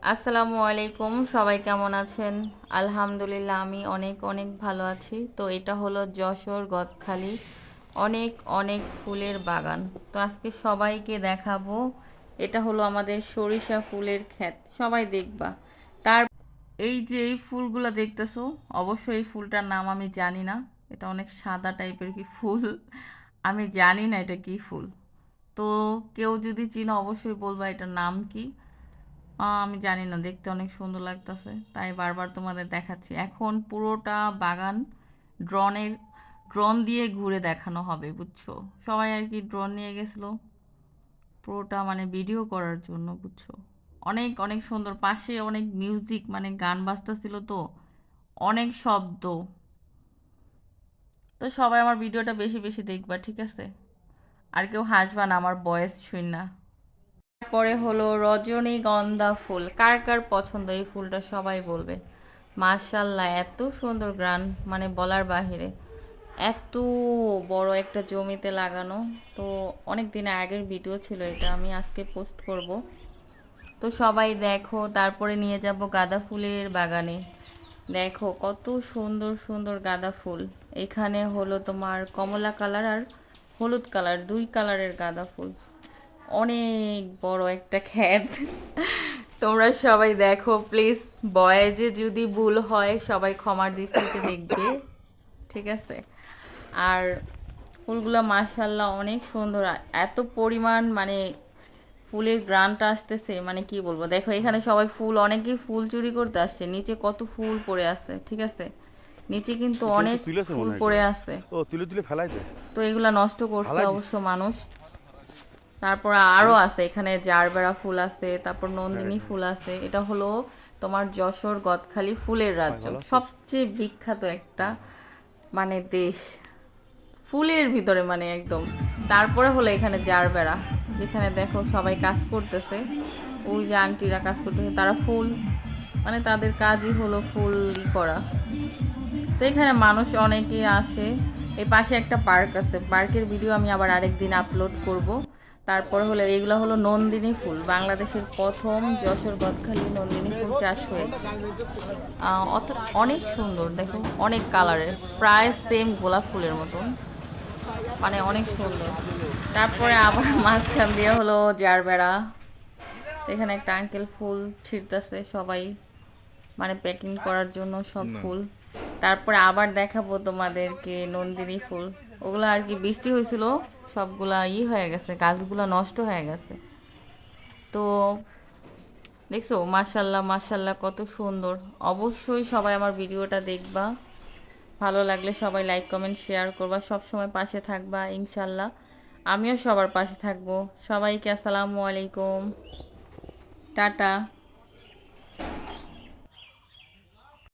আসসালামু আলাইকুম, সবাই কেমন আছেন? আলহামদুলিল্লাহ আমি অনেক অনেক ভালো আছি। তো এটা হলো যশোর গদখালি অনেক অনেক ফুলের বাগান। তো আজকে সবাইকে দেখাবো। এটা হলো আমাদের সরিষা ফুলের ক্ষেত, সবাই দেখবা। তার এই যে এই ফুলগুলো দেখতেছো, অবশ্যই এই ফুলটার নাম আমি জানি না। এটা অনেক সাদা টাইপের কি ফুল, আমি জানি না এটা কি ফুল। তো কেউ যদি চিনো অবশ্যই বলবা এটার নাম কি। আমি জানি না, দেখতে অনেক সুন্দর লাগতেছে তাই বারবার তোমাদের দেখাচ্ছি। এখন পুরোটা বাগান ড্রোনের ড্রোন দিয়ে ঘুরে দেখানো হবে, বুঝছো? সবাই আর কি ড্রোন নিয়ে গেছিলো পুরোটা মানে ভিডিও করার জন্য, বুঝছো? অনেক অনেক সুন্দর, পাশে অনেক মিউজিক মানে গান বাজতেছিল, তো অনেক শব্দ। তো সবাই আমার ভিডিওটা বেশি বেশি দেখবা, ঠিক আছে? আর কেউ হাসবা না আমার ভয়েস শুন না। তারপরে হলো রজনীগন্ধা ফুল, কার কার পছন্দ এই ফুলটা সবাই বলবে। মাশাল্লাহ এত সুন্দর গ্রান, মানে বলার বাহিরে। এত বড় একটা জমিতে লাগানো। তো অনেক দিন আগের ভিডিও ছিল এটা, আমি আজকে পোস্ট করব। তো সবাই দেখো, তারপরে নিয়ে যাব গাঁদা ফুলের বাগানে। দেখো কত সুন্দর সুন্দর গাঁদা ফুল। এখানে হলো তোমার কমলা কালার আর হলুদ কালার, দুই কালারের গাঁদা ফুল। অনেক বড় একটা ক্ষেত। তোমরা সবাই দেখো প্লিজ, বয়েজে যদি ভুল হয় সবাই ক্ষমার দৃষ্টিতে দেখবে, ঠিক আছে? আর ফুলগুলো মাশাল্লাহ অনেক সুন্দর, আর এত পরিমাণ মানে ফুলের গ্রানটা আসতেছে, মানে কি বলবো। দেখো এখানে সবাই ফুল, অনেকেই ফুল চুরি করতে আসছে, নিচে কত ফুল পড়ে আছে, ঠিক আছে? নিচে কিন্তু কেউ তো অনেক তুলেছে ফুল মনে হয় পড়ে এগুলা। আছে। ও তুলে তুলে ফেলাই দে। তো এগুলা নষ্ট করছে ফালাই দিস। অবশ্য মানুষ। তারপর আরও হ্যাঁ। আছে, এখানে জারবেরা ফুল আছে, তারপর হ্যাঁ নন্দিনী হ্যাঁ। ফুল আছে। এটা হলো তোমার যশোর গদখালি ফুলের ভাই রাজ্য, ভালো আছিস? সবচেয়ে বিখ্যাত একটা মানে দেশ ফুলের ভিতরে, মানে একদম। তারপরে হলো এখানে জারবেরা, যেখানে দেখো সবাই কাজ করতেছে। ওই যে আন্টিরা কাজ করতেছে, তারা ফুল, মানে তাদের কাজই হলো ফুল করা। তো এখানে মানুষ অনেকেই আসে। এই পাশে একটা পার্ক আছে, পার্কের ভিডিও আমি আবার আরেকদিন আপলোড করব। তারপর হলো এগুলো হলো নন্দিনী ফুল, বাংলাদেশের প্রথম যশোর গদখালি নন্দিনী ফুল চাষ হয়েছে। অত অনেক সুন্দর, দেখো অনেক কালারের, প্রায় সেম গোলাপ ফুলের মতন, মানে অনেক সুন্দর। তারপরে আবার মাঝখান দিয়ে হলো জারবেরা। এখানে একটা আঙ্কেল ফুল ছিঁড়তেছে সবাই, মানে প্যাকিং করার জন্য সব না। ফুল। তারপরে আবার দেখাবো তোমাদেরকে নন্দিনী ফুল। ওগুলো আর কি বৃষ্টি হয়েছিল, সবগুলা হয়ে গেছে, গাছগুলা নষ্ট হয়ে গেছে। তো দেখছো মাশাল্লাহ মাশাল্লাহ কত সুন্দর। অবশ্যই সবাই আমার ভিডিওটা দেখবা, ভালো লাগলে সবাই লাইক কমেন্ট শেয়ার করবা, সব সময় পাশে থাকবা ইনশাল্লাহ। আমিও সবার পাশে থাকবো। সবাইকে আসসালামু আলাইকুম, টাটা।